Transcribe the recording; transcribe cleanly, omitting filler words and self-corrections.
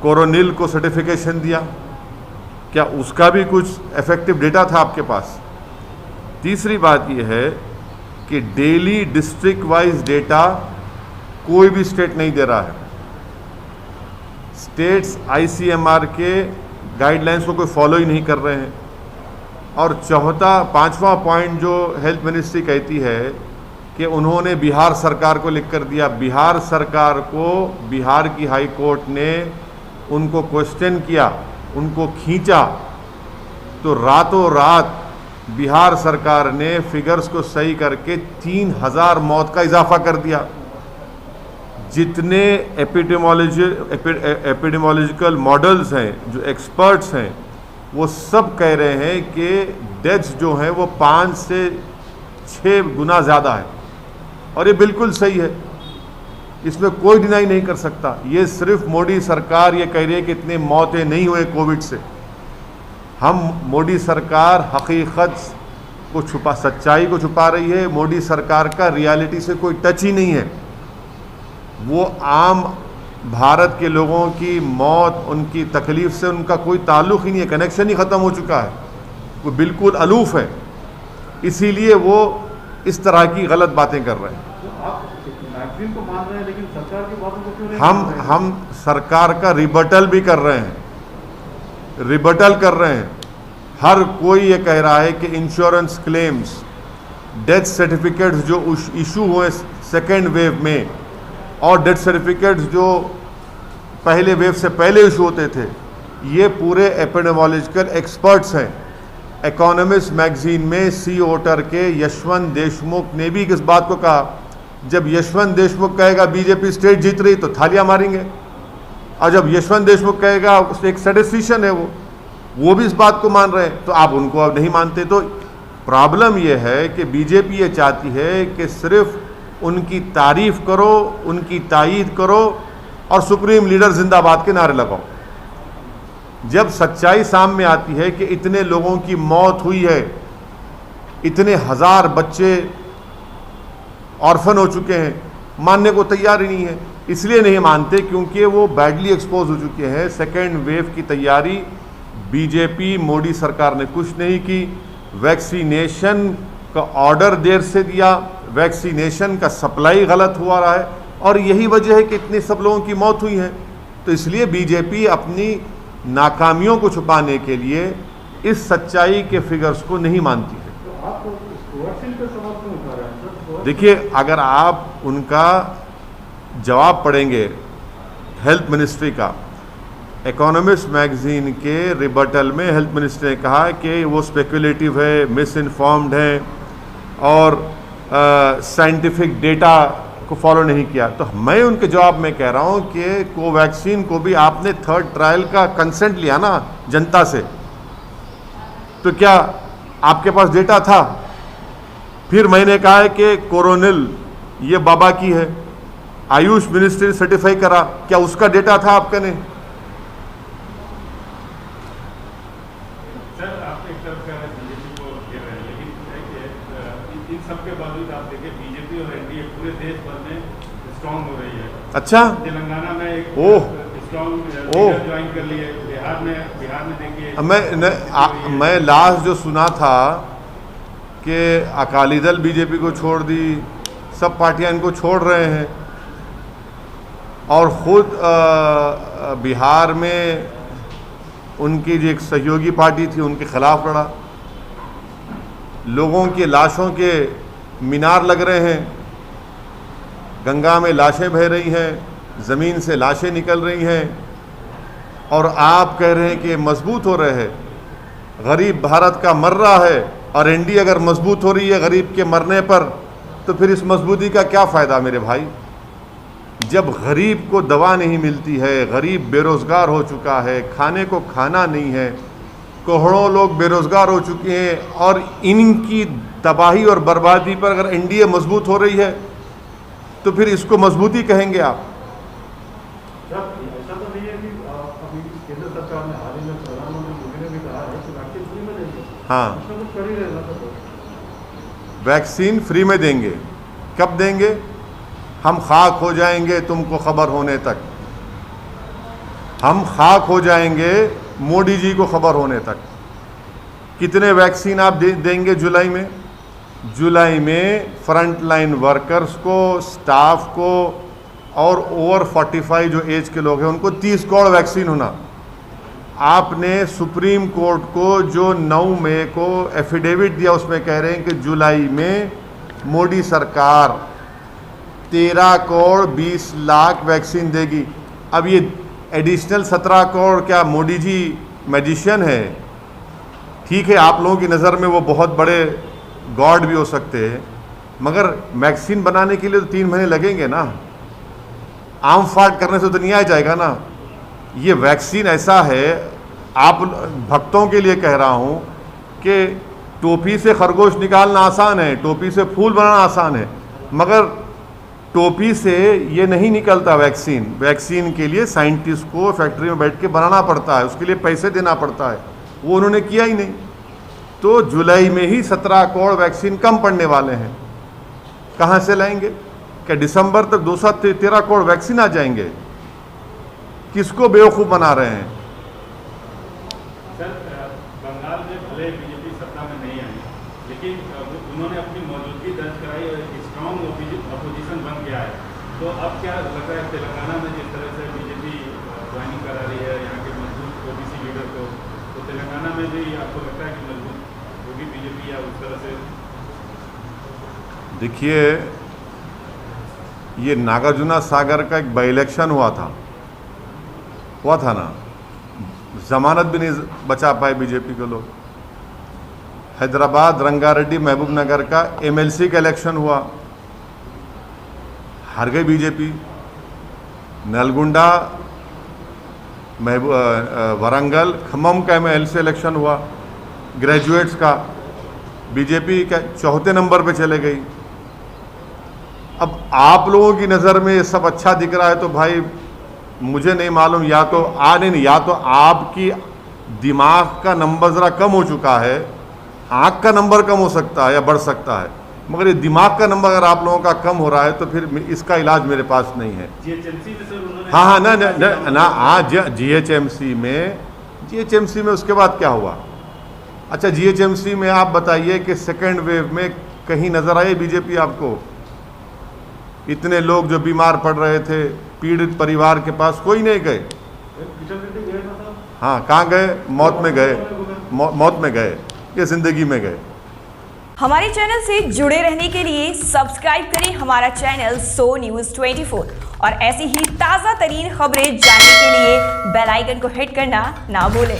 कोरोनिल को सर्टिफिकेशन दिया, क्या उसका भी कुछ इफेक्टिव डेटा था आपके पास? तीसरी बात यह है कि डेली डिस्ट्रिक्ट वाइज डेटा कोई भी स्टेट नहीं दे रहा है। स्टेट्स ICMR के गाइडलाइंस को कोई फॉलो ही नहीं कर रहे हैं। और पांचवा पॉइंट जो हेल्थ मिनिस्ट्री कहती है कि उन्होंने बिहार सरकार को लिख कर दिया। बिहार सरकार को बिहार की हाई कोर्ट ने उनको क्वेश्चन किया, उनको खींचा, तो रातों रात बिहार सरकार ने फिगर्स को सही करके 3000 मौत का इजाफा कर दिया। जितने एपिडेमोलॉजिकल मॉडल्स हैं, जो एक्सपर्ट्स हैं, वो सब कह रहे हैं कि डेथ्स जो हैं वो 5 से 6 गुना ज़्यादा है। और ये बिल्कुल सही है, इसमें कोई डिनाई नहीं कर सकता। ये सिर्फ मोदी सरकार ये कह रही है कि इतनी मौतें नहीं हुए कोविड से। मोदी सरकार हकीकत को छुपा, सच्चाई को छुपा रही है। मोदी सरकार का रियलिटी से कोई टच ही नहीं है। वो आम भारत के लोगों की मौत, उनकी तकलीफ से उनका कोई ताल्लुक़ ही नहीं है, कनेक्शन ही ख़त्म हो चुका है। वो बिल्कुल अलूफ है, इसीलिए वो इस तरह की गलत बातें कर रहे हैं। वैक्सीन को मान रहे हैं, लेकिन सरकार की बातों को क्यों नहीं? हम सरकार का रिबटल भी कर रहे हैं, रिबटल कर रहे हैं। हर कोई ये कह रहा है कि इंश्योरेंस क्लेम्स, डेथ सर्टिफिकेट्स जो इशू हुए सेकेंड वेव में, और डेथ सर्टिफिकेट्स जो पहले वेव से पहले इशू होते थे, ये पूरे एपिडेमोलॉजिकल एक्सपर्ट्स हैं। इकोनॉमिस्ट मैगजीन में सी ओटर के यशवंत देशमुख ने भी इस बात को कहा। जब यशवंत देशमुख कहेगा बीजेपी स्टेट जीत रही तो थालियां मारेंगे, और जब यशवंत देशमुख कहेगा उससे एक स्टैटिस्टिशियन है वो भी इस बात को मान रहे हैं, तो आप उनको अब नहीं मानते। तो प्रॉब्लम ये है कि बीजेपी ये चाहती है कि सिर्फ उनकी तारीफ करो, उनकी तायीद करो और सुप्रीम लीडर जिंदाबाद के नारे लगाओ। जब सच्चाई सामने आती है कि इतने लोगों की मौत हुई है, इतने हजार बच्चे ऑर्फन हो चुके हैं, मानने को तैयार ही नहीं है। इसलिए नहीं मानते क्योंकि वो बैडली एक्सपोज हो चुके हैं। सेकेंड वेव की तैयारी बीजेपी मोदी सरकार ने कुछ नहीं की। वैक्सीनेशन का ऑर्डर देर से दिया, वैक्सीनेशन का सप्लाई गलत हुआ रहा है, और यही वजह है कि इतने सब लोगों की मौत हुई है। तो इसलिए बीजेपी अपनी नाकामियों को छुपाने के लिए इस सच्चाई के फिगर्स को नहीं मानती है। तो आप कोवैक्सीन पे सवाल क्यों उठा रहे हैं? देखिए, अगर आप उनका जवाब पढ़ेंगे हेल्थ मिनिस्ट्री का, इकोनॉमिस्ट मैगजीन के रिबटल में हेल्थ मिनिस्ट्री ने कहा कि वो स्पेकुलेटिव है, मिस इन्फॉर्म्ड है और साइंटिफिक डेटा को फॉलो नहीं किया। तो मैं उनके जवाब में कह रहा हूँ कि कोवैक्सीन को भी आपने थर्ड ट्रायल का कंसेंट लिया ना जनता से, तो क्या आपके पास डेटा था? फिर मैंने कहा है कि कोरोनिल ये बाबा की है, आयुष मिनिस्ट्री ने सर्टिफाई करा, क्या उसका डेटा था आपके? नहीं। सर, आप एक तरफ कह रहे हैं बीजेपी को घेर रहे हैं, लेकिन इन सब के बावजूद आप देखिए बीजेपी और एनडीए पूरे देश भर में स्ट्रांग हो रही है। अच्छा, तेलंगाना में एक स्ट्रांग ज्वाइन कर लिए, बिहार में देखिए। मैं लास्ट जो सुना था कि अकाली दल बीजेपी को छोड़ दी, सब पार्टियां इनको छोड़ रहे हैं, और ख़ुद बिहार में उनकी जो एक सहयोगी पार्टी थी उनके खिलाफ लड़ा। लोगों की लाशों के मीनार लग रहे हैं, गंगा में लाशें बह रही हैं, ज़मीन से लाशें निकल रही हैं, और आप कह रहे हैं कि मजबूत हो रहे हैं। गरीब भारत का मर रहा है, और एनडीए अगर मजबूत हो रही है गरीब के मरने पर, तो फिर इस मजबूती का क्या फ़ायदा मेरे भाई? जब गरीब को दवा नहीं मिलती है, गरीब बेरोज़गार हो चुका है, खाने को खाना नहीं है, करोड़ों लोग बेरोज़गार हो चुके हैं, और इनकी तबाही और बर्बादी पर अगर एनडीए मजबूत हो रही है तो फिर इसको मजबूती कहेंगे आप? ऐसा तो नहीं है कि अभी केंद्र सरकार ने हाल ही में प्रधानमंत्री मोदी ने भी कहा है कि वैक्सीन फ्री में देंगे। हाँ, कुछ कर ही रहे ना। वैक्सीन फ्री में देंगे। कब देंगे? हम खाक हो जाएंगे तुमको खबर होने तक। हम खाक हो जाएंगे मोदी जी को खबर होने तक। कितने वैक्सीन आप देंगे जुलाई में? जुलाई में फ्रंट लाइन वर्कर्स को, स्टाफ को और ओवर 45 जो एज के लोग हैं उनको 30 करोड़ वैक्सीन होना। आपने सुप्रीम कोर्ट को जो 9 मई को एफिडेविट दिया उसमें कह रहे हैं कि जुलाई में मोदी सरकार 13 करोड़ 20 लाख वैक्सीन देगी। अब ये एडिशनल 17 करोड़ क्या मोदी जी मैजिशियन है? ठीक है, आप लोगों की नज़र में वो बहुत बड़े गॉड भी हो सकते हैं, मगर वैक्सीन बनाने के लिए तो 3 महीने लगेंगे ना। आम फाट करने से तो नहीं आ जाएगा ना। ये वैक्सीन ऐसा है, आप भक्तों के लिए कह रहा हूँ कि टोपी से खरगोश निकालना आसान है, टोपी से फूल बनाना आसान है, मगर टोपी से ये नहीं निकलता वैक्सीन। वैक्सीन के लिए साइंटिस्ट को फैक्ट्री में बैठ के बनाना पड़ता है, उसके लिए पैसे देना पड़ता है, वो उन्होंने किया ही नहीं। तो जुलाई में ही 17 करोड़ वैक्सीन कम पड़ने वाले हैं। कहाँ से लाएंगे? क्या दिसंबर तक 213 करोड़ वैक्सीन आ जाएंगे? किसको बेवकूफ़ बना रहे हैं? सर, बंगाल में भले बीजेपी सत्ता में नहीं आई, लेकिन उन्होंने अपनी मौजूदगी दर्ज कराई और एक स्ट्रॉन्ग अपोजिशन बन गया है। तो अब क्या लग रहा है तेलंगाना में जिस तरह से बीजेपी ज्वाइनिंग करा रही है यहाँ के मजबूत ओबीसी लीडर को, तो तेलंगाना में भी आपको लगता है कि मजबूत होगी बीजेपी या उस तरह से? देखिए, ये नागार्जुना सागर का एक बाई इलेक्शन हुआ था ना, जमानत भी नहीं बचा पाए बीजेपी के लोग। हैदराबाद रंगारेड्डी महबूब नगर का एमएलसी का इलेक्शन हुआ, हार गई बीजेपी। नलगुंडा वरंगल खम्मम का एमएलसी इलेक्शन हुआ ग्रेजुएट्स का, बीजेपी का 4थे नंबर पे चले गई। अब आप लोगों की नज़र में ये सब अच्छा दिख रहा है तो भाई मुझे नहीं मालूम, या तो या तो आपकी दिमाग का नंबर ज़रा कम हो चुका है, आँख का नंबर कम हो सकता है या बढ़ सकता है, मगर ये दिमाग का नंबर अगर आप लोगों का कम हो रहा है तो फिर इसका इलाज मेरे पास नहीं है। जीएचएमसी में सर उन्होंने जीएचएमसी में उसके बाद क्या हुआ? अच्छा, जीएचएमसी में आप बताइए कि सेकेंड वेव में कहीं नज़र आई बीजेपी आपको? इतने लोग जो बीमार पड़ रहे थे, पीड़ित परिवार के पास कोई नहीं गए। हाँ, कहाँ गए? मौत में गए, मौत में गए या जिंदगी में गए। हमारे चैनल से जुड़े रहने के लिए सब्सक्राइब करें हमारा चैनल सो न्यूज़ 24 और ऐसी ही ताज़ा तरीन खबरें जानने के लिए बेल आइकन को हिट करना ना भूलें।